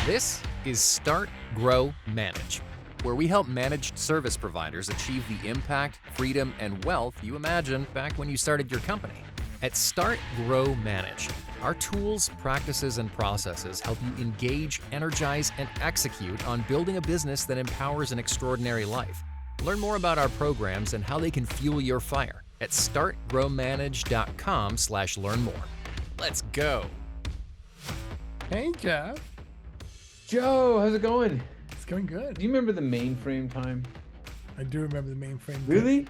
This is Start, Grow, Manage, where we help managed service providers achieve the impact, freedom, and wealth you imagined back when you started your company. At Start, Grow, Manage, our tools, practices, and processes help you engage, energize, and execute on building a business that empowers an extraordinary life. Learn more about our programs and how they can fuel your fire at startgrowmanage.com/learn more. Let's go. Hey, Jeff. Joe, how's it going? It's going good. Do you remember the mainframe time? I do remember the mainframe. Really?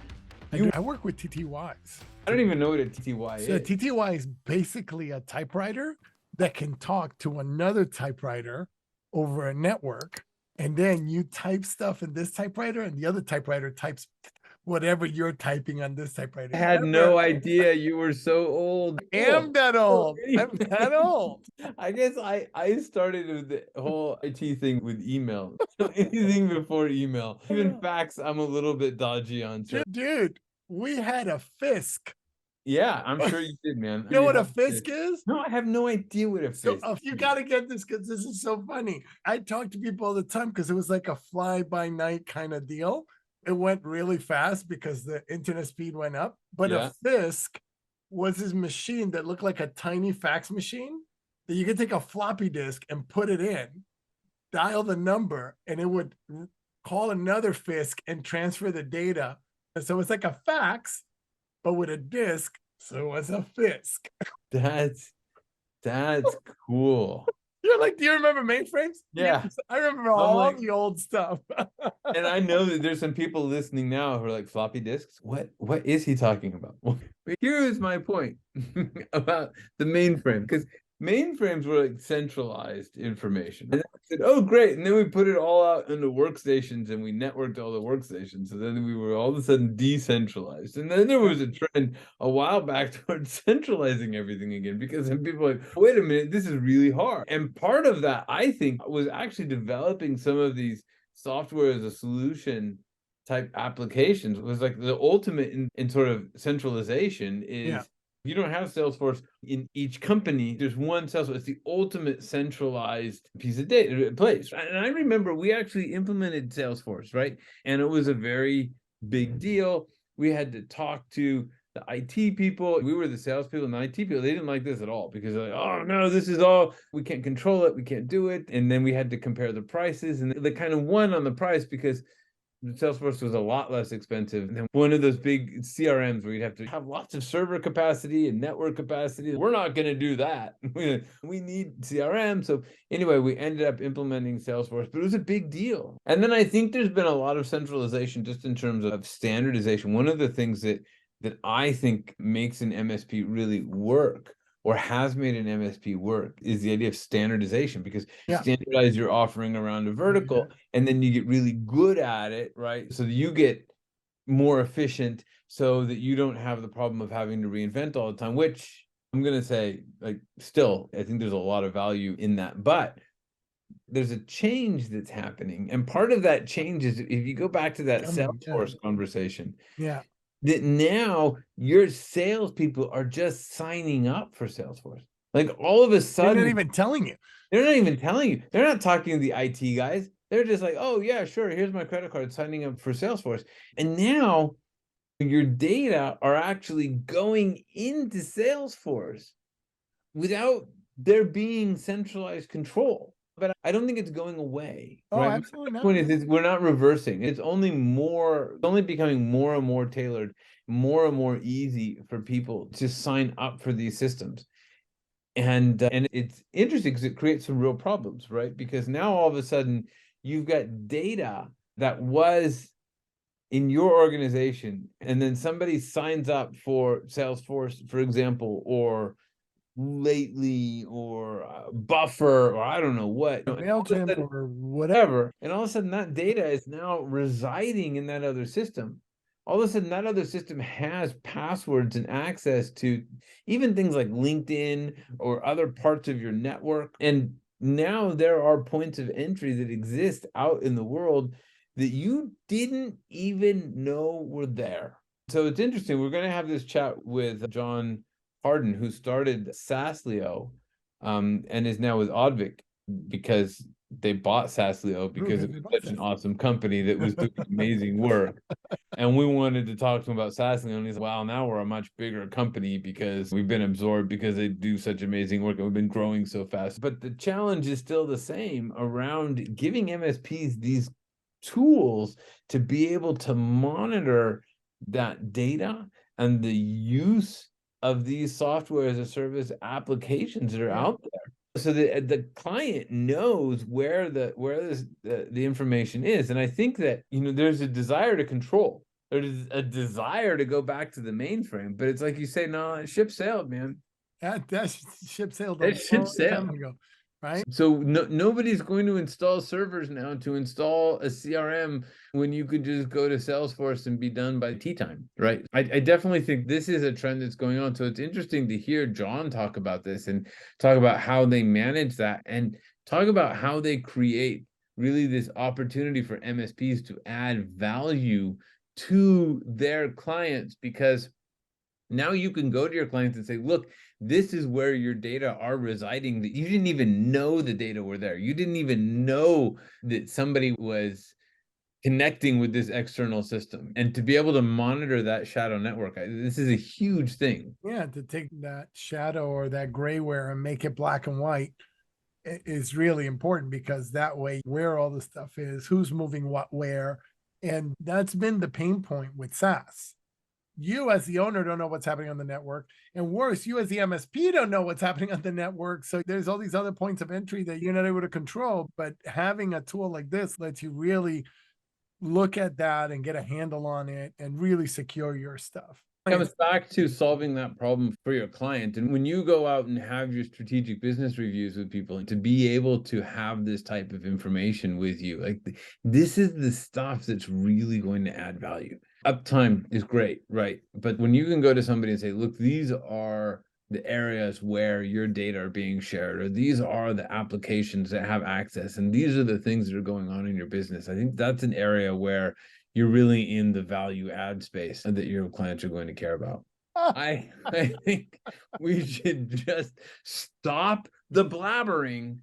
I work with TTYs. I don't even know what a TTY So a is. TTY is basically a typewriter that can talk to another typewriter over a network. And then you type stuff in this typewriter and the other typewriter types whatever you're typing on this typewriter. I had no idea you were so old. I am that old. I'm that old. I guess I started with the whole IT thing with email. Anything before email. Even fax, I'm a little bit dodgy on. So. Dude, we had a FISC. Yeah, I'm sure you did, man. You know what a FISC is? No, I have no idea what a FISC So you got to get this because this is so funny. I talk to people all the time because it was like a fly-by-night kind of deal. It went really fast because the internet speed went up. But Yeah. a FISC was this machine that looked like a tiny fax machine that you could take a floppy disk and put it in, dial the number, and it would call another FISC and transfer the data. And so it's like a fax, but with a disk. So it was a FISC. That's cool. You're like, do you remember mainframes? Yeah. Yes, I remember all the old stuff. And I know that there's some people listening now who are like, floppy disks? What is he talking about? Well, here's my point about the mainframe, because mainframes were like centralized information. And I said, oh, great. And then we put it all out into workstations and we networked all the workstations. So then we were all of a sudden decentralized. And then there was a trend a while back towards centralizing everything again, because then people were like, wait a minute, this is really hard. And part of that, I think, was actually developing some of these software as a solution type applications. It was like the ultimate in sort of centralization is you don't have Salesforce in each company. There's one Salesforce. It's the ultimate centralized piece of data place. And I remember we actually implemented Salesforce, right? And it was a very big deal. We had to talk to the IT people. We were the salespeople and the IT people. They didn't like this at all because they're like, oh no, this is all, we can't control it. We can't do it. And then we had to compare the prices, and they kind of won on the price because Salesforce was a lot less expensive than one of those big CRMs where you'd have to have lots of server capacity and network capacity. We're not going to do that. We need CRM. So anyway, we ended up implementing Salesforce, but it was a big deal. And then I think there's been a lot of centralization just in terms of standardization. One of the things that I think makes an MSP really work, or has made an MSP work, is the idea of standardization, because you standardize your offering around a vertical and then you get really good at it, right? So that you get more efficient so that you don't have the problem of having to reinvent all the time, which I'm going to say, like, still, I think there's a lot of value in that. But there's a change that's happening. And part of that change is, if you go back to that Salesforce conversation, that now your salespeople are just signing up for Salesforce. Like all of a sudden, they're not even telling you. They're not talking to the IT guys. They're just like, oh yeah, sure, here's my credit card, signing up for Salesforce. And now your data are actually going into Salesforce without there being centralized control. But I don't think it's going away. Oh, right? absolutely not. The point is, we're not reversing. It's only becoming more and more tailored, more and more easy for people to sign up for these systems. And it's interesting because it creates some real problems, right? Because now all of a sudden you've got data that was in your organization, and then somebody signs up for Salesforce, for example, or Lately, or Buffer, or I don't know what, MailChimp or whatever. And all of a sudden that data is now residing in that other system. All of a sudden that other system has passwords and access to even things like LinkedIn or other parts of your network. And now there are points of entry that exist out in the world that you didn't even know were there. So it's interesting. We're going to have this chat with John Harden, who started Saaslio and is now with Auvik, because they bought Saaslio because it They was bought such an Saaslio. awesome company that was doing amazing work. And we wanted to talk to him about Saaslio, and he's like, wow, now we're a much bigger company because we've been absorbed because they do such amazing work and we've been growing so fast. But the challenge is still the same around giving MSPs these tools to be able to monitor that data and the use of these software as a service applications that are out there, so that the client knows where the information is. And I think that, you know, there's a desire to control. There's a desire to go back to the mainframe, but it's like you say, no, ship sailed, man. That ship sailed That a ship long sailed. time ago, right? So nobody's going to install servers now to install a CRM when you could just go to Salesforce and be done by tea time, right? I definitely think this is a trend that's going on. So it's interesting to hear John talk about this and talk about how they manage that and talk about how they create really this opportunity for MSPs to add value to their clients, because now you can go to your clients and say, look, this is where your data are residing that you didn't even know the data were there. You didn't even know that somebody was connecting with this external system. And to be able to monitor that shadow network, this is a huge thing. Yeah, to take that shadow or that grayware and make it black and white is really important, because that way where all the stuff is, who's moving what where. And that's been the pain point with SaaS. You as the owner don't know what's happening on the network, and worse, you as the MSP don't know what's happening on the network. So there's all these other points of entry that you're not able to control. But having a tool like this lets you really look at that and get a handle on it and really secure your stuff. It comes back to solving that problem for your client. And when you go out and have your strategic business reviews with people, and to be able to have this type of information with you, like this is the stuff that's really going to add value. Uptime is great, right? But when you can go to somebody and say, look, these are the areas where your data are being shared, or these are the applications that have access, and these are the things that are going on in your business, I think that's an area where you're really in the value add space that your clients are going to care about. I think we should just stop the blabbering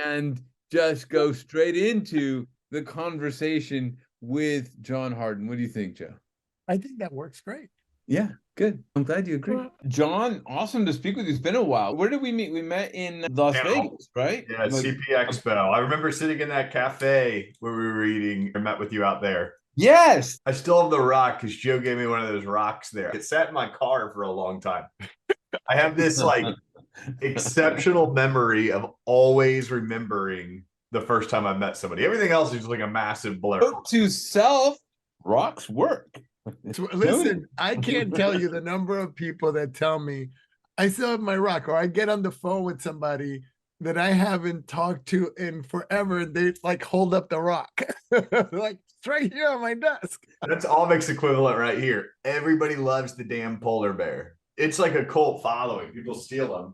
and just go straight into the conversation with John Harden. What do you think, Joe? I think that works great. Yeah, good. I'm glad you agree. John, awesome to speak with you. It's been a while. Where did we meet? We met in Las Vegas, right? Yeah, CP Expo. I remember sitting in that cafe where we were eating. I met with you out there. Yes. I still have the rock because Joe gave me one of those rocks there. It sat in my car for a long time. I have this like exceptional memory of always remembering the first time I met somebody. Everything else is just like a massive blur. Note to self, rocks work. Listen, I can't tell you the number of people that tell me I still have my rock, or I get on the phone with somebody that I haven't talked to in forever, and they like hold up the rock. Like, it's right here on my desk. That's Auvik's equivalent right here. Everybody loves the damn polar bear. It's like a cult following. People steal them.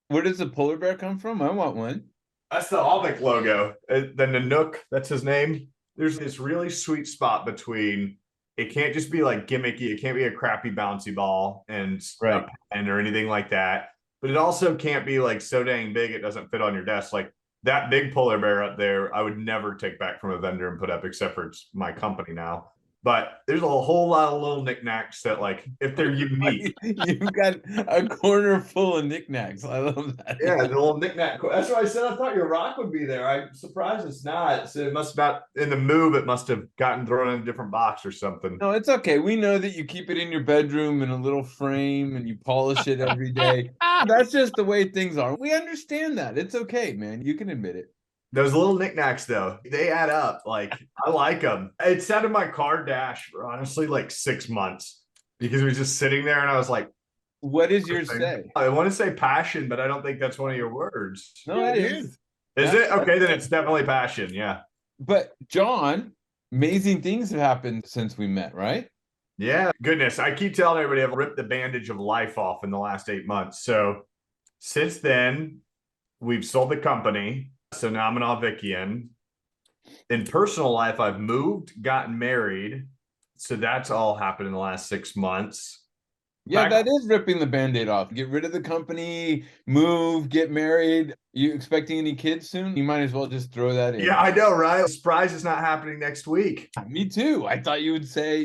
Where does the polar bear come from? I want one. That's the Auvik logo. The Nanook, that's his name. There's this really sweet spot between, it can't just be like gimmicky. It can't be a crappy bouncy ball and right or anything like that. But it also can't be like so dang big it doesn't fit on your desk. Like that big polar bear up there, I would never take back from a vendor and put up, except for it's my company now. But there's a whole lot of little knickknacks that, like, if they're unique. You've got a corner full of knickknacks. I love that. Yeah, the little knickknack. That's why I said I thought your rock would be there. I'm surprised it's not. So it must not, in the move, it must have gotten thrown in a different box or something. No, it's okay. We know that you keep it in your bedroom in a little frame and you polish it every day. That's just the way things are. We understand that. It's okay, man. You can admit it. Those little knickknacks, though, they add up. Like, I like them. It sat in my car dash for honestly like 6 months because it was just sitting there, and I was like, what does yours say? I want to say passion, but I don't think that's one of your words. No, it is. Is it? Okay, then it's definitely passion. Yeah. But John, amazing things have happened since we met, right? Yeah. Goodness. I keep telling everybody I've ripped the bandage of life off in the last 8 months. So since then, we've sold the company. So now I'm an Auvikian. In personal life, I've moved, gotten married. So that's all happened in the last 6 months. Yeah, that is ripping the Band-Aid off. Get rid of the company, move, get married. You expecting any kids soon? You might as well just throw that in. Yeah, I know, right? Surprise is not happening next week. Me too. I thought you would say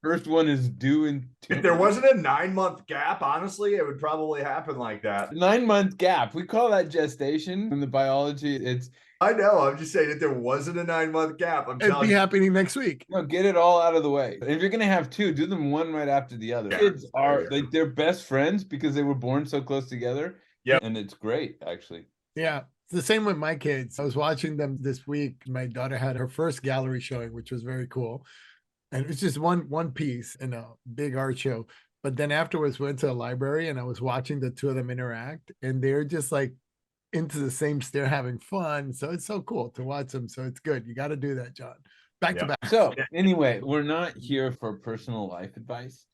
first one is due in 2 If there wasn't a 9-month gap, honestly, it would probably happen like that. 9-month gap. We call that gestation in the biology. It's I know. I'm just saying if there wasn't a 9-month gap, It'd be happening next week. no, get it all out of the way. And if you're gonna have two, do them one right after the other. Kids are like they're best friends because they were born so close together. Yeah, and it's great actually. Yeah. It's the same with my kids. I was watching them this week. My daughter had her first gallery showing, which was very cool. And it was just one piece in a big art show. But then afterwards went to a library and I was watching the two of them interact, and they're just like into the same they're having fun. So it's so cool to watch them. So it's good. You got to do that, John. Back to back. So anyway, we're not here for personal life advice.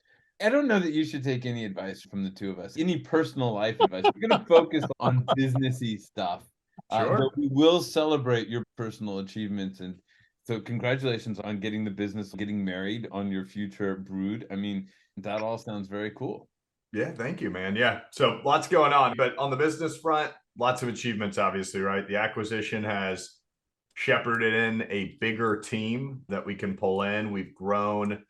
I don't know that you should take any advice from the two of us. Any personal life advice. We're going to focus on businessy stuff. Sure. But we will celebrate your personal achievements. And so congratulations on getting the business, getting married, on your future brood. I mean, that all sounds very cool. Yeah, thank you, man. Yeah. So lots going on. But on the business front, lots of achievements, obviously, right? The acquisition has shepherded in a bigger team that we can pull in. We've grown.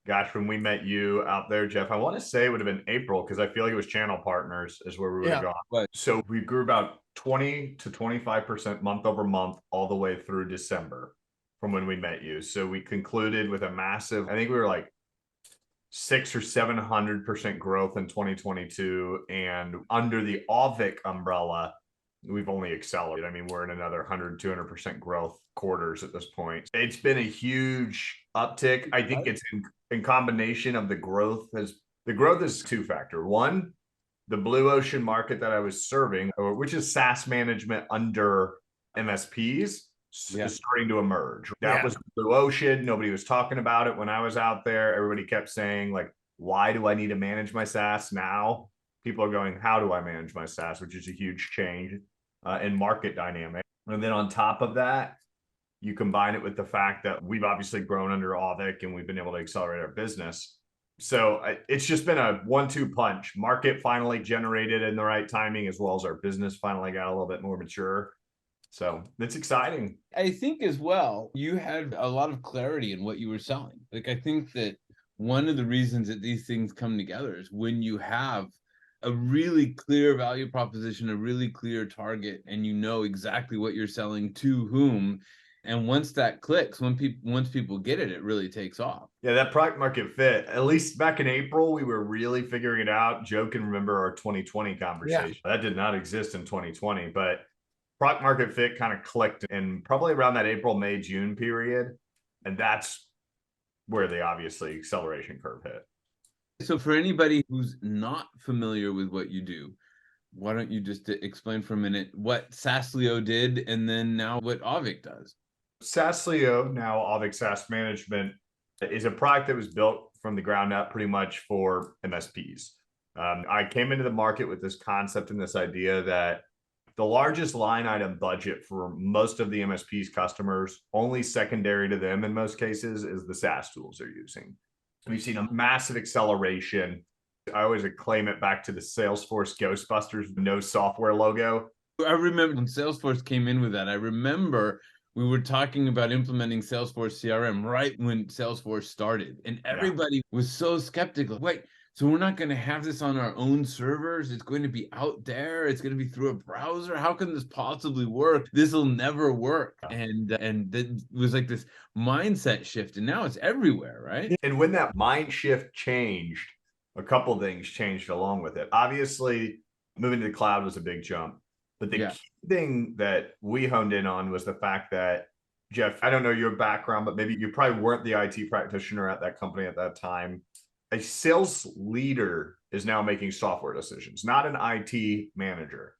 Gosh, when we met you out there, Jeff, I want to say it would have been April because I feel like it was channel partners is where we would have gone. Right. So we grew about 20 to 25% month over month all the way through December from when we met you. So we concluded with a massive, I think we were like 600 or 700% growth in 2022. And under the Auvik umbrella, we've only accelerated. I mean, we're in another 100, 200% growth quarters at this point. It's been a huge uptick. I think it's in combination of the growth is two-factor. One, the blue ocean market that I was serving, which is SaaS management under MSPs, is starting to emerge. That was blue ocean. Nobody was talking about it when I was out there. Everybody kept saying, like, why do I need to manage my SaaS now? People are going, how do I manage my SaaS? Which is a huge change in market dynamic. And then on top of that, you combine it with the fact that we've obviously grown under Auvik and we've been able to accelerate our business. So it's just been a 1-2 punch. Market finally generated in the right timing, as well as our business finally got a little bit more mature. So it's exciting. I think as well, you had a lot of clarity in what you were selling. Like, I think that one of the reasons that these things come together is when you have a really clear value proposition, a really clear target, and you know exactly what you're selling to whom. And once that clicks, once people get it, it really takes off. Yeah, that product market fit, at least back in April, we were really figuring it out. Joe can remember our 2020 conversation. That did not exist in 2020, but product market fit kind of clicked in probably around that April, May, June period. And that's where the obviously acceleration curve hit. So for anybody who's not familiar with what you do, why don't you just explain for a minute what Saaslio did and then now what Auvik does? Saaslio, now Auvik SaaS Management, is a product that was built from the ground up pretty much for MSPs. I came into the market with this concept and this idea that the largest line item budget for most of the MSPs customers, only secondary to them in most cases, is the SaaS tools they're using. We've seen a massive acceleration. I always acclaim it back to the Salesforce Ghostbusters no software logo. I remember when Salesforce came in with that. I remember we were talking about implementing Salesforce CRM right when Salesforce started, and everybody was so skeptical. Wait, so we're not going to have this on our own servers? It's going to be out there. It's going to be through a browser. How can this possibly work? This will never work. And that was like this mindset shift, and now it's everywhere, right? And when that mind shift changed, a couple of things changed along with it. Obviously, moving to the cloud was a big jump. But the key thing that we honed in on was the fact that, Jeff, I don't know your background, but maybe you probably weren't the IT practitioner at that company at that time. A sales leader is now making software decisions, not an IT manager.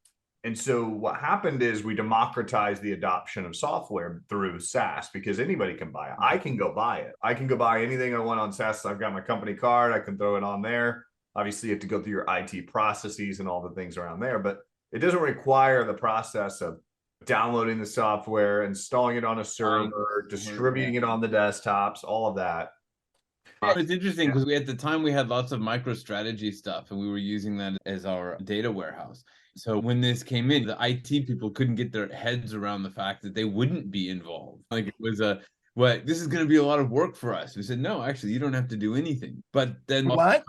And so what happened is we democratized the adoption of software through SaaS because anybody can buy it. I can go buy it. I can go buy anything I want on SaaS. I've got my company card. I can throw it on there. Obviously, you have to go through your IT processes and all the things around there, but it doesn't require the process of downloading the software, installing it on a server, distributing it on the desktops, all of that. It's interesting because at the time we had lots of MicroStrategy stuff and we were using that as our data warehouse. So when this came in, the IT people couldn't get their heads around the fact that they wouldn't be involved. Like it was this is going to be a lot of work for us. We said, no, actually, you don't have to do anything. But then What?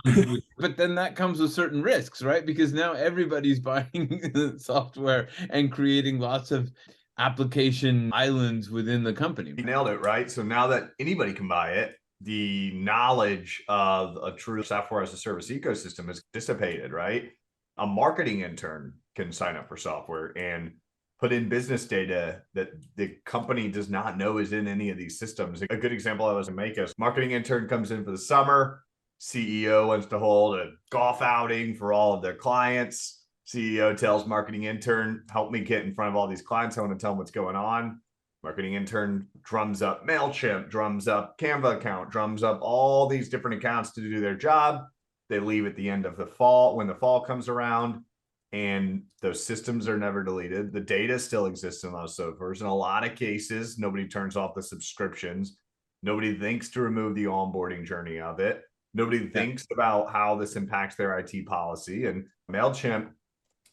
But then that comes with certain risks, right? Because now everybody's buying software and creating lots of application islands within the company. You nailed it, right? So now that anybody can buy it, the knowledge of a true software as a service ecosystem is dissipated, right? A marketing intern can sign up for software and put in business data that the company does not know is in any of these systems. A good example I was to make is marketing intern comes in for the summer. CEO wants to hold a golf outing for all of their clients. CEO tells marketing intern, help me get in front of all these clients. I want to tell them what's going on. Marketing intern drums up MailChimp, drums up Canva account, drums up all these different accounts to do their job. They leave at the end of the fall when the fall comes around, and those systems are never deleted. The data still exists in those servers. In a lot of cases, nobody turns off the subscriptions. Nobody thinks to remove the onboarding journey of it. Nobody thinks about how this impacts their IT policy. And MailChimp,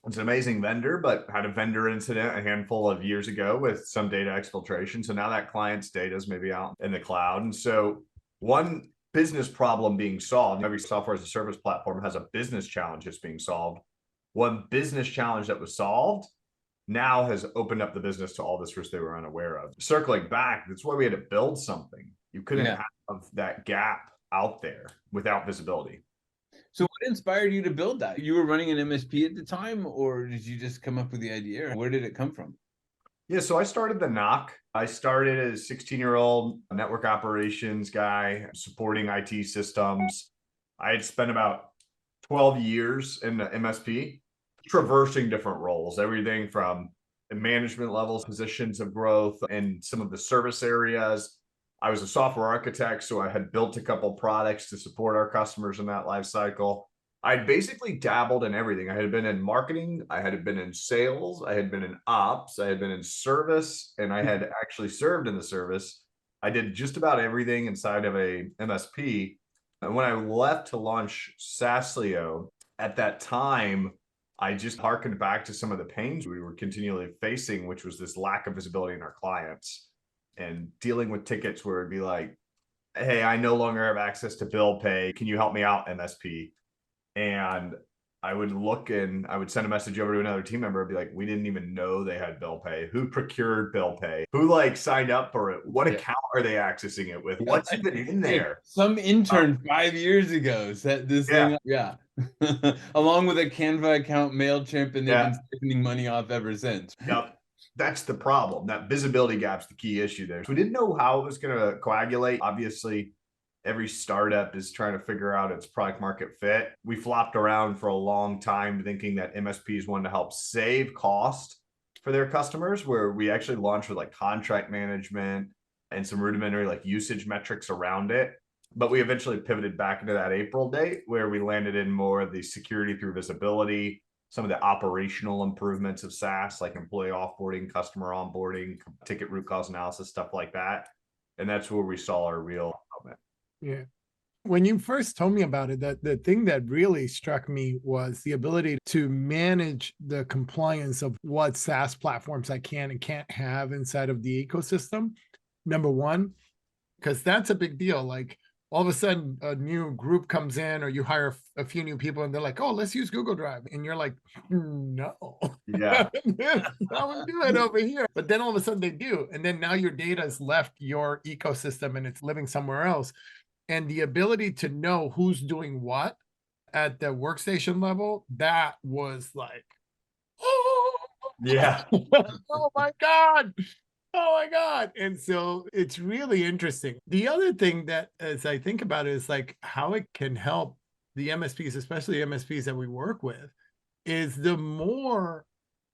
it's an amazing vendor, but had a vendor incident a handful of years ago with some data exfiltration. So now that client's data is maybe out in the cloud. And so one business problem being solved, every software as a service platform has a business challenge that's being solved. One business challenge that was solved now has opened up the business to all this risk they were unaware of. Circling back, that's why we had to build something. You couldn't have that gap out there without visibility. So what inspired you to build that? You were running an MSP at the time, or did you just come up with the idea? Where did it come from? Yeah, so I started the knock. I started as a 16-year-old network operations guy supporting IT systems. I had spent about 12 years in the MSP, traversing different roles, everything from management levels, positions of growth, and some of the service areas. I was a software architect, so I had built a couple products to support our customers in that life cycle. I'd basically dabbled in everything. I had been in marketing, I had been in sales, I had been in ops, I had been in service, and I had actually served in the service. I did just about everything inside of a MSP. And when I left to launch Saaslio, at that time, I just harkened back to some of the pains we were continually facing, which was this lack of visibility in our clients and dealing with tickets where it'd be like, hey, I no longer have access to bill pay. Can you help me out, MSP? And I would look and I would send a message over to another team member and be like, we didn't even know they had bill pay. Who procured bill pay? Who signed up for it? What account are they accessing it with? What's even in there? Some intern 5 years ago set this thing up. Yeah. Along with a Canva account, MailChimp, and they've been spending money off ever since. Yep. That's the problem. That visibility gap's the key issue there. So we didn't know how it was going to coagulate. Obviously, every startup is trying to figure out its product market fit. We flopped around for a long time thinking that MSPs wanted to help save cost for their customers, where we actually launched with contract management and some rudimentary usage metrics around it. But we eventually pivoted back into that April date where we landed in more of the security through visibility, some of the operational improvements of SaaS, like employee offboarding, customer onboarding, ticket root cause analysis, stuff like that. And that's where we saw our real development. Yeah. When you first told me about it, the thing that really struck me was the ability to manage the compliance of what SaaS platforms I can and can't have inside of the ecosystem. Number one, because that's a big deal. All of a sudden, a new group comes in, or you hire a few new people, and they're like, "Oh, let's use Google Drive," and you're like, "No, yeah, I would do it over here." But then all of a sudden, they do, and then now your data has left your ecosystem and it's living somewhere else. And the ability to know who's doing what at the workstation level, that was oh, yeah, oh my God. Oh my God. And so it's really interesting. The other thing that, as I think about it, is how it can help the MSPs, especially MSPs that we work with, is the more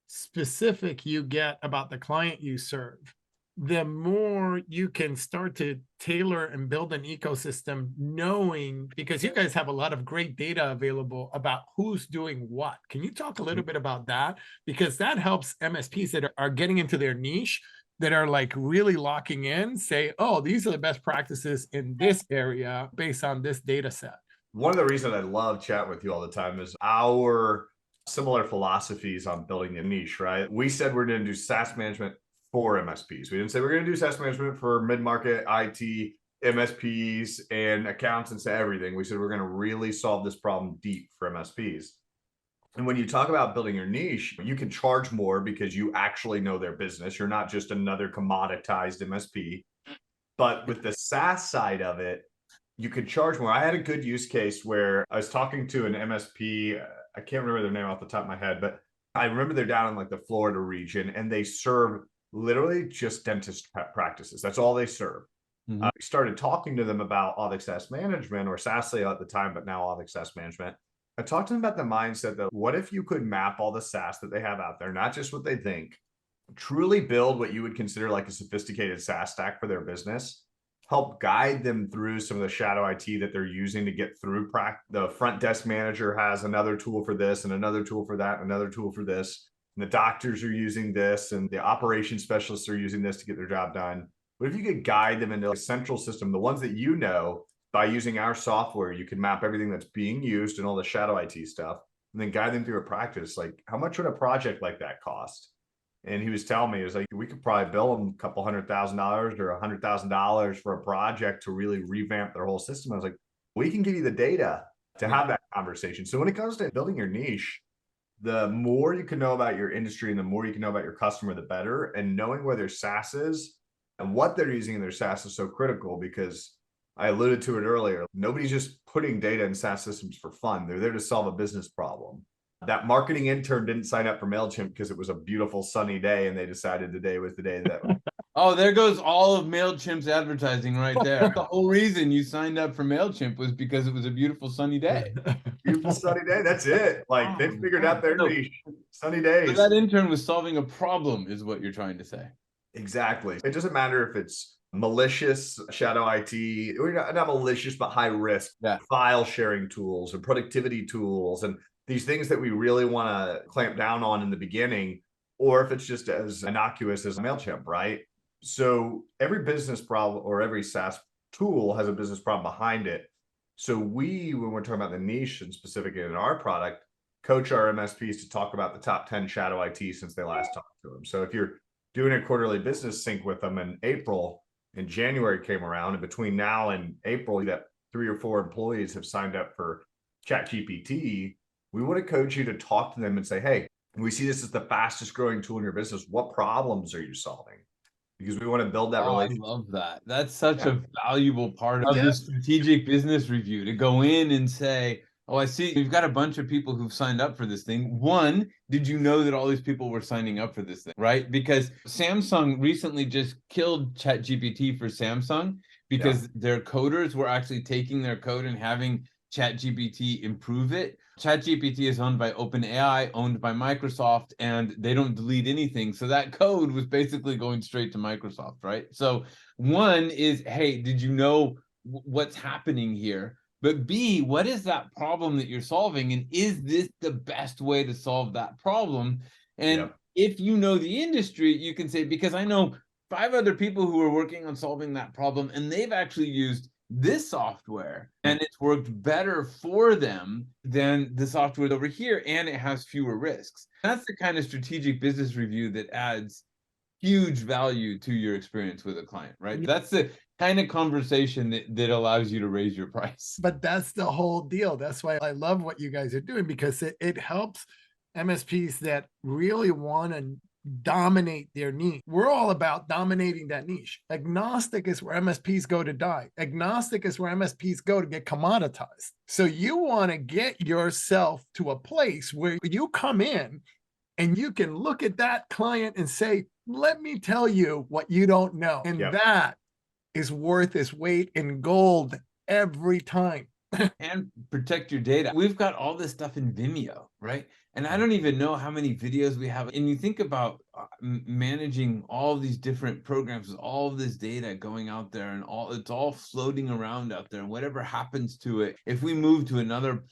specific you get about the client you serve, the more you can start to tailor and build an ecosystem, knowing, because you guys have a lot of great data available about who's doing what. Can you talk a little bit about that? Because that helps MSPs that are getting into their niche that are like really locking in, say, oh, these are the best practices in this area based on this data set. One of the reasons I love chatting with you all the time is our similar philosophies on building a niche, right? We said we're going to do SaaS management for MSPs. We didn't say we're going to do SaaS management for mid-market IT, MSPs, and accountants, everything. We said we're going to really solve this problem deep for MSPs. And when you talk about building your niche, you can charge more because you actually know their business. You're not just another commoditized MSP. But with the SaaS side of it, you could charge more. I had a good use case where I was talking to an MSP. I can't remember their name off the top of my head, but I remember they're down in like the Florida region and they serve literally just dentist practices. That's all they serve. Mm-hmm. We started talking to them about Auvik SaaS management, or Saaslio at the time, but now Auvik SaaS management. I talked to them about the mindset that what if you could map all the SaaS that they have out there, not just what they think, truly build what you would consider like a sophisticated SaaS stack for their business, help guide them through some of the shadow IT that they're using to get through. The front desk manager has another tool for this and another tool for that, and another tool for this. And the doctors are using this and the operations specialists are using this to get their job done. But if you could guide them into a central system, the ones that you know, by using our software, you can map everything that's being used and all the shadow IT stuff, and then guide them through a practice. Like, how much would a project like that cost? And he was telling me, it was like, we could probably bill them a couple $100,000 or $100,000 for a project to really revamp their whole system. I was like, we can give you the data to have that conversation. So when it comes to building your niche, the more you can know about your industry and the more you can know about your customer, the better. And knowing where their SaaS is and what they're using in their SaaS is so critical, because I alluded to it earlier. Nobody's just putting data in SaaS systems for fun. They're there to solve a business problem. That marketing intern didn't sign up for MailChimp because it was a beautiful sunny day and they decided today was the day that. Oh, there goes all of MailChimp's advertising right there. The whole reason you signed up for MailChimp was because it was a beautiful sunny day. Beautiful sunny day. That's it. Like, they figured out their niche. Sunny days. So that intern was solving a problem, is what you're trying to say. Exactly. It doesn't matter if it's malicious shadow IT, or not malicious, but high risk file sharing tools and productivity tools and these things that we really want to clamp down on in the beginning, or if it's just as innocuous as MailChimp, right? So every business problem or every SaaS tool has a business problem behind it. So when we're talking about the niche and specifically in our product, coach our MSPs to talk about the top 10 shadow IT since they last talked to them. So if you're doing a quarterly business sync with them in April and January came around, and between now and April, that 3 or 4 employees have signed up for ChatGPT, we want to coach you to talk to them and say, hey, we see this as the fastest growing tool in your business. What problems are you solving? Because we want to build that relationship. I love that. That's such a valuable part of the strategic business review, to go in and say, oh, I see you've got a bunch of people who've signed up for this thing. One, did you know that all these people were signing up for this thing, right? Because Samsung recently just killed ChatGPT for Samsung because their coders were actually taking their code and having ChatGPT improve it. ChatGPT is owned by OpenAI, owned by Microsoft, and they don't delete anything. So that code was basically going straight to Microsoft, right? So one is, hey, did you know what's happening here? But B, what is that problem that you're solving? And is this the best way to solve that problem? And if you know the industry, you can say, because I know 5 other people who are working on solving that problem, and they've actually used this software and it's worked better for them than the software over here, and it has fewer risks. That's the kind of strategic business review that adds huge value to your experience with a client, right? That's the kind of conversation that allows you to raise your price. But that's the whole deal. That's why I love what you guys are doing, because it helps MSPs that really want to dominate their niche. We're all about dominating that niche. Agnostic is where MSPs go to die. Agnostic is where MSPs go to get commoditized. So you want to get yourself to a place where you come in and you can look at that client and say, let me tell you what you don't know. And that is worth its weight in gold every time. And protect your data. We've got all this stuff in Vimeo, right? And I don't even know how many videos we have. And you think about managing all these different programs with all of this data going out there, and it's all floating around out there. And whatever happens to it, if we move to another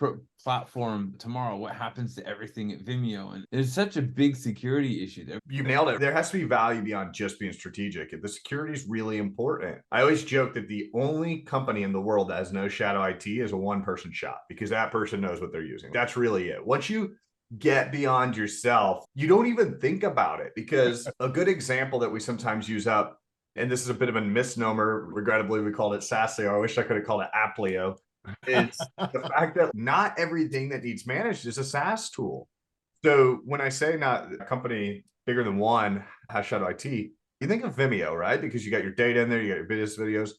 platform tomorrow, what happens to everything at Vimeo? And there's such a big security issue there. You nailed it. There has to be value beyond just being strategic. The security is really important. I always joke that the only company in the world that has no shadow IT is a one-person shop, because that person knows what they're using. That's really it. Once you get beyond yourself, you don't even think about it, because a good example that we sometimes use up, and this is a bit of a misnomer, regrettably we called it Saaslio, I wish I could have called it Applio, is the fact that not everything that needs managed is a SaaS tool. So when I say not a company bigger than one has shadow IT, you think of Vimeo, right? Because you got your data in there, you got your business videos,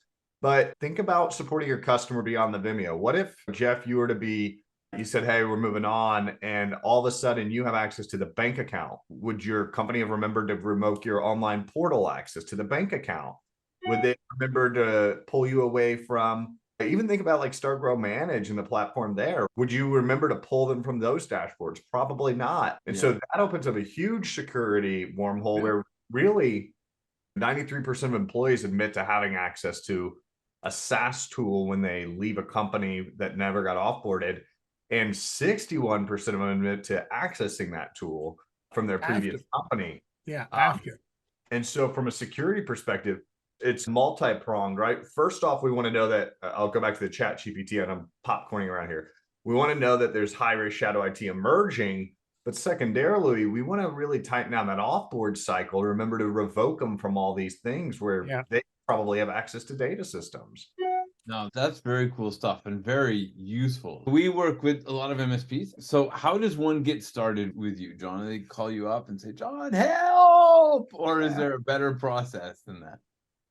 but think about supporting your customer beyond the Vimeo. What if, Jeff, you were to be, you said, hey, we're moving on, and all of a sudden you have access to the bank account. Would your company have remembered to remote your online portal access to the bank account? Would they remember to pull you away from, even think about like Start, Grow, Manage and the platform there. Would you remember to pull them from those dashboards? Probably not. And so that opens up a huge security wormhole where really 93% of employees admit to having access to a SaaS tool when they leave a company that never got offboarded. And 61% of them admit to accessing that tool from their previous company. Yeah, after. And so from a security perspective, it's multi-pronged, right? First off, we want to know that, I'll go back to the chat GPT, and I'm popcorning around here. We want to know that there's high-risk shadow IT emerging, but secondarily, we want to really tighten down that offboard cycle. Remember to revoke them from all these things where they probably have access to data systems. No, that's very cool stuff and very useful. We work with a lot of MSPs. So how does one get started with you, John? They call you up and say, John, help! Or is there a better process than that?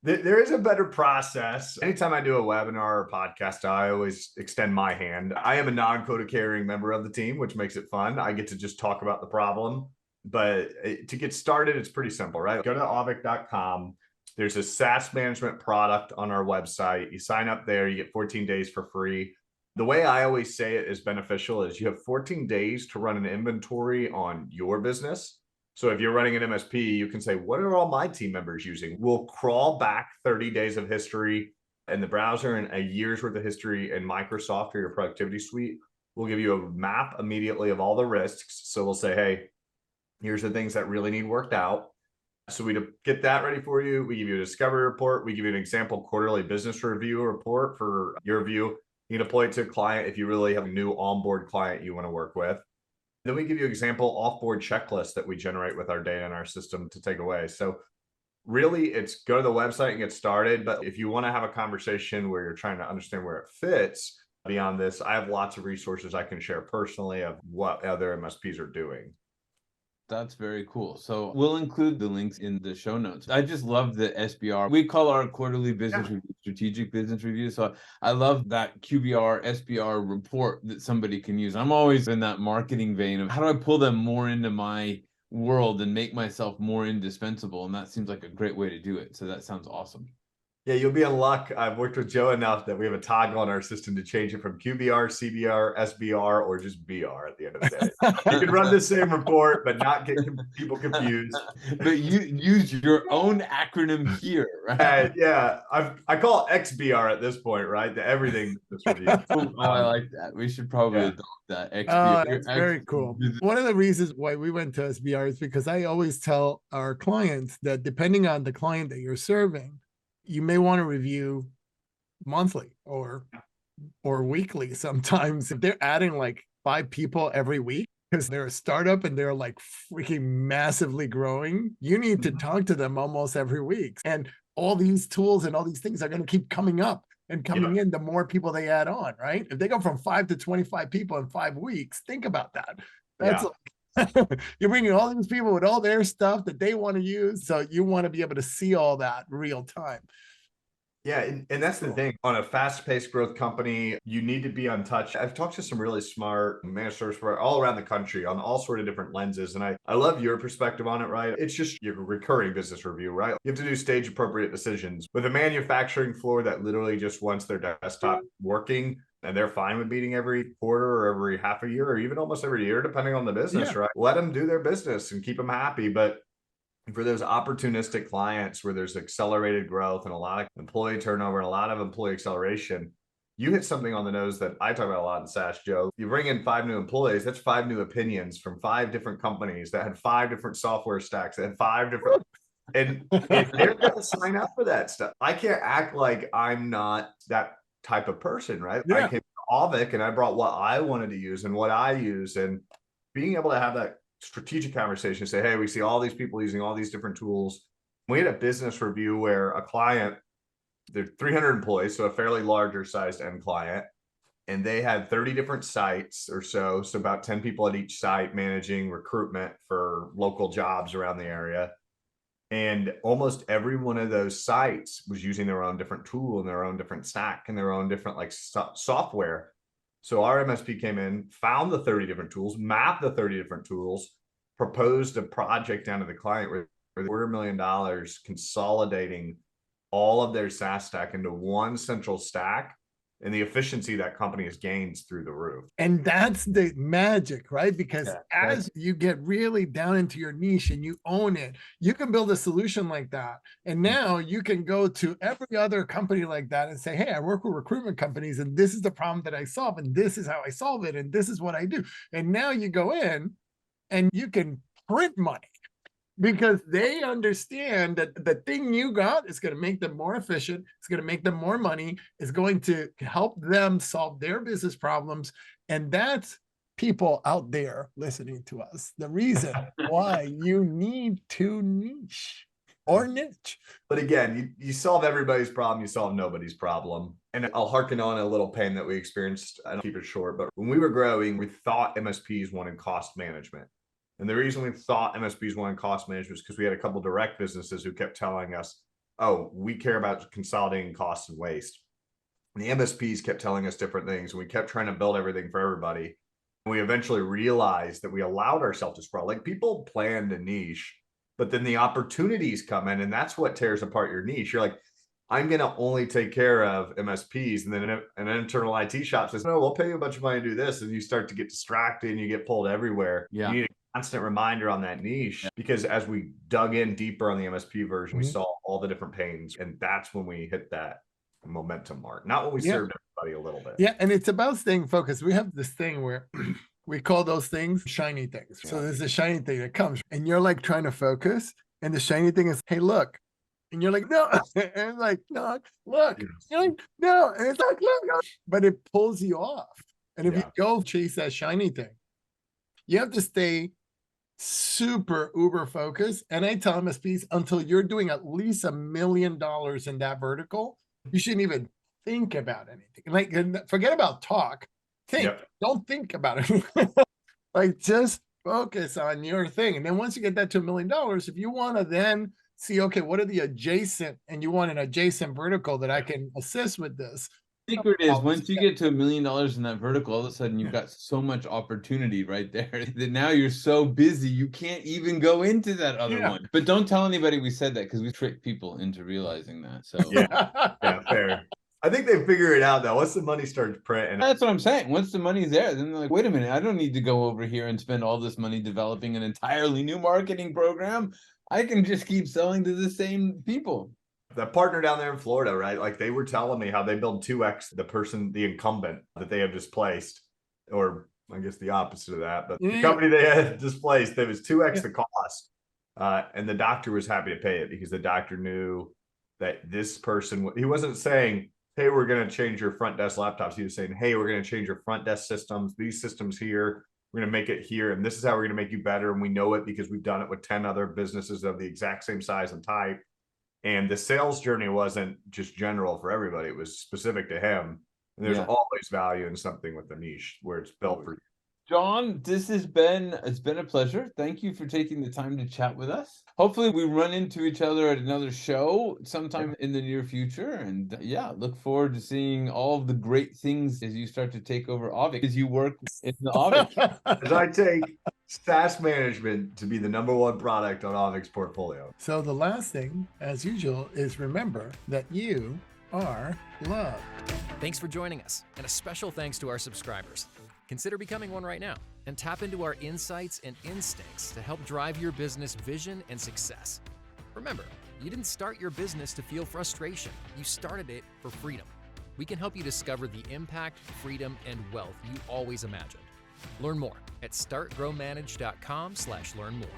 There is a better process. Anytime I do a webinar or podcast, I always extend my hand. I am a non-quota carrying member of the team, which makes it fun. I get to just talk about the problem. But to get started, it's pretty simple, right? Go to auvik.com. There's a SaaS management product on our website. You sign up there, you get 14 days for free. The way I always say it is beneficial is you have 14 days to run an inventory on your business. So if you're running an MSP, you can say, what are all my team members using? We'll crawl back 30 days of history in the browser and a year's worth of history in Microsoft or your productivity suite. We'll give you a map immediately of all the risks. So we'll say, hey, here's the things that really need worked out. So we get that ready for you. We give you a discovery report. We give you an example quarterly business review report for your view. You deploy it to a client if you really have a new onboard client you want to work with. Then we give you example offboard checklists that we generate with our data in our system to take away. So really, it's go to the website and get started. But if you want to have a conversation where you're trying to understand where it fits beyond this, I have lots of resources I can share personally of what other MSPs are doing. That's very cool. So we'll include the links in the show notes. I just love the SBR. We call our quarterly business review strategic business review. So I love that QBR, SBR report that somebody can use. I'm always in that marketing vein of how do I pull them more into my world and make myself more indispensable? And that seems like a great way to do it. So that sounds awesome. Yeah, you'll be in luck. I've worked with Joe enough that we have a toggle on our system to change it from QBR, CBR, SBR, or just BR at the end of the day. You can run the same report, but not get people confused. But you use your own acronym here, right? Yeah, I call it XBR at this point, right? The everything that's review. Oh, I like that. We should probably adopt that. XBR. Oh, that's very cool. One of the reasons why we went to SBR is because I always tell our clients that depending on the client that you're serving, you may want to review monthly or weekly sometimes. If they're adding like 5 people every week because they're a startup and they're like freaking massively growing, you need to talk to them almost every week. And all these tools and all these things are going to keep coming up and coming in the more people they add on, right? If they go from 5 to 25 people in 5 weeks, think about that. That's you're bringing all these people with all their stuff that they want to use. So you want to be able to see all that real time. Yeah, and that's the thing. On a fast-paced growth company, you need to be on touch. I've talked to some really smart managed service providers all around the country on all sort of different lenses. And I love your perspective on it, right? It's just your recurring business review, right? You have to do stage-appropriate decisions. With a manufacturing floor that literally just wants their desktop working, and they're fine with meeting every quarter or every half a year or even almost every year, depending on the business, Yeah. right? Let them do their business and keep them happy. But for those opportunistic clients where there's accelerated growth and a lot of employee turnover and a lot of employee acceleration, you hit something on the nose that I talk about a lot in SaaS, Joe. You bring in 5 new employees, that's 5 new opinions from 5 different companies that had 5 different software stacks, that had 5 different, and they're going to sign up for that stuff. I can't act like I'm not that type of person, right? Yeah. I came to Auvik and I brought what I wanted to use and what I use, and being able to have that strategic conversation, say, hey, we see all these people using all these different tools. We had a business review where a client, they're 300 employees, so a fairly larger sized end client, and they had 30 different sites or so about 10 people at each site managing recruitment for local jobs around the area. And almost every one of those sites was using their own different tool and their own different stack and their own different like software. So our MSP came in, found the 30 different tools, mapped the 30 different tools, proposed a project down to the client where $250,000 consolidating all of their SaaS stack into one central stack, and the efficiency that company has gained through the roof. And that's the magic, right? Because as you get really down into your niche and you own it, you can build a solution like that. And now you can go to every other company like that and say, hey, I work with recruitment companies and this is the problem that I solve and this is how I solve it and this is what I do. And now you go in and you can print money, because they understand that the thing you got is going to make them more efficient. It's going to make them more money. It's going to help them solve their business problems. And that's people out there listening to us. The reason why you need to niche or niche. But again, you solve everybody's problem, you solve nobody's problem. And I'll harken on a little pain that we experienced. I don't keep it short, but when we were growing, we thought MSPs wanted cost management. And the reason we thought MSPs wanted cost management is because we had a couple direct businesses who kept telling us, oh, we care about consolidating costs and waste. And the MSPs kept telling us different things. And we kept trying to build everything for everybody. And we eventually realized that we allowed ourselves to sprawl. Like, people plan to niche, but then the opportunities come in, and that's what tears apart your niche. You're like, I'm going to only take care of MSPs. And then an internal IT shop says, no, we'll pay you a bunch of money to do this. And you start to get distracted and you get pulled everywhere. Yeah. You need a constant reminder on that niche, because as we dug in deeper on the MSP version, we saw all the different pains. And that's when we hit that momentum mark, not when we served everybody a little bit. Yeah. And it's about staying focused. We have this thing where we call those things shiny things. So there's a shiny thing that comes and you're like trying to focus, and the shiny thing is, hey, look. And you're like, no, and it's like, no, look, you're like, no, and it's like, look, no. But it pulls you off. And if you go chase that shiny thing, you have to stay super uber focused. And I tell MSPs, until you're doing at least $1 million in that vertical, you shouldn't even think about anything. Like, forget about talk. Think, don't think about it. Like, just focus on your thing. And then once you get that to $1 million, if you want to then see, okay, what are the adjacent, and you want an adjacent vertical that I can assist with this. The secret is, once you get to $1 million in that vertical, all of a sudden you've got so much opportunity right there that now you're so busy you can't even go into that other one. But don't tell anybody we said that, because we trick people into realizing that. So yeah, fair. I think they figure it out though. Once the money starts printing. That's what I'm saying. Once the money's there, then they're like, wait a minute, I don't need to go over here and spend all this money developing an entirely new marketing program. I can just keep selling to the same people. That partner down there in Florida, right? Like, they were telling me how they build 2x the incumbent that they have displaced, or I guess the opposite of that. But the company they had displaced, there was 2x the cost. And the doctor was happy to pay it, because the doctor knew that this person, he wasn't saying, hey, we're going to change your front desk laptops. He was saying, hey, we're going to change your front desk systems, these systems here. We're going to make it here, and this is how we're going to make you better. And we know it because we've done it with 10 other businesses of the exact same size and type. And the sales journey wasn't just general for everybody. It was specific to him. And there's always value in something with the niche where it's built for you. John, it's been a pleasure. Thank you for taking the time to chat with us. Hopefully we run into each other at another show sometime in the near future. And look forward to seeing all of the great things as you start to take over Auvik, as you work in the Auvik. As I take SaaS management to be the #1 product on Auvik's portfolio. So the last thing, as usual, is remember that you are loved. Thanks for joining us, and a special thanks to our subscribers. Consider becoming one right now and tap into our insights and instincts to help drive your business vision and success. Remember, you didn't start your business to feel frustration. You started it for freedom. We can help you discover the impact, freedom, and wealth you always imagined. Learn more at startgrowmanage.com/learn more.